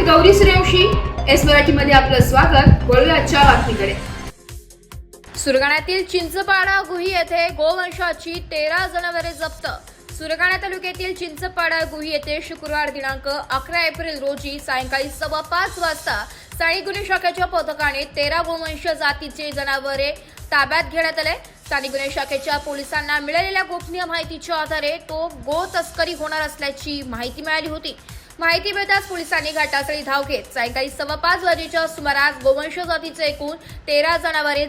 Gauri Suryavanshi, S मराठीमध्ये आपलं स्वागत। वळूया आजच्या बातमीकडे। सुरगाण्यातील चिंचपाडा गुही येथे गोवंशाची 13 जनावरे जप्त। सुरगाणा तालुक्यातील चिंचपाडा गुही येथे शुक्रवार दिनांक 11 एप्रिल रोजी सायंकाळी 5:15 वाजता स्थानिक गुन्हे शाखेच्या पथकाने 13 गोवंश जातीचे जनावरे ताब्यात घेण्यात आले। स्थानिक गुन्हे शाखेच्या पोलिसांना मिळालेल्या गोपनीय माहितीच्या आधारे तो गो तस्करी होणार असल्याची माहिती मिळाली होती। माहिती मिळताच पोलिसांनी घटनास्थळी धाव घेत सायंकाळी 5:15 वाजेच्या सुमारास गोवंश जातीचे एकूण 13 जनावरे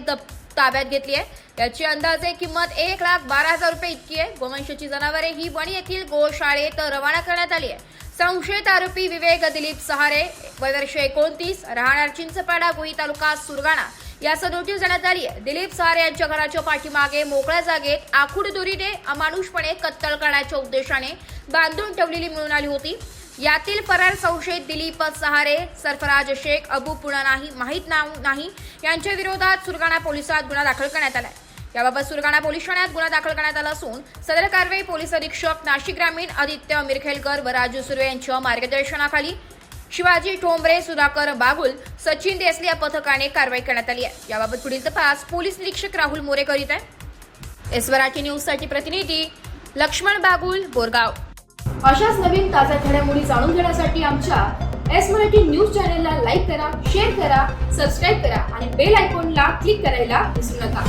ताब्यात घेतली आहे। याची अंदाजे किंमत 1,12,000 रुपये इतकी आहे। गोवंशाची जनावरे ही वणी येथील गोशाळेत रवाना करण्यात आली आहे। संशयित आरोपी विवेक दिलीप सहारे, वय वर्ष 29, राहणार चिंचपाडा गुही तालुका सुरगाणा यास नोटीस देण्यात आली आहे। दिलीप सहारे यांच्या घराच्या पाठीमागे मोकळ्या जागेत आखूड दोरीने अमानुषपणे कत्तल करण्याच्या उद्देशाने बांधून ठेवलेली मिळून आली होती। यातील फरार संशयित दिलीप सहारे, सरफराज शेख, अबू पुणा नाही, माहीत नाव नाही यांच्या विरोधात सुरगाणा पोलिसात गुन्हा दाखल करण्यात आला आहे। याबाबत सुरगाणा पोलीस ठाण्यात गुन्हा दाखल करण्यात आला असून सदर कारवाई पोलीस अधीक्षक नाशिक ग्रामीण आदित्य मिरखेलकर व राजू सुर्वे यांच्या मार्गदर्शनाखाली शिवाजी ठोंबरे, सुधाकर बागुल, सचिन देसले या पथकाने कारवाई करण्यात आली आहे। याबाबत पुढील तपास पोलीस निरीक्षक राहुल मोरे करीत आहे। एस मराठी न्यूज साठी प्रतिनिधी लक्ष्मण बागुल, बोरगाव। अशाच नवीन ताज्या घडामोडी जाणून घेण्यासाठी आमच्या एस मराठी न्यूज चॅनलला लाईक करा, शेअर करा, सबस्क्राईब करा आणि बेल आयकॉनला क्लिक करायला विसरू नका।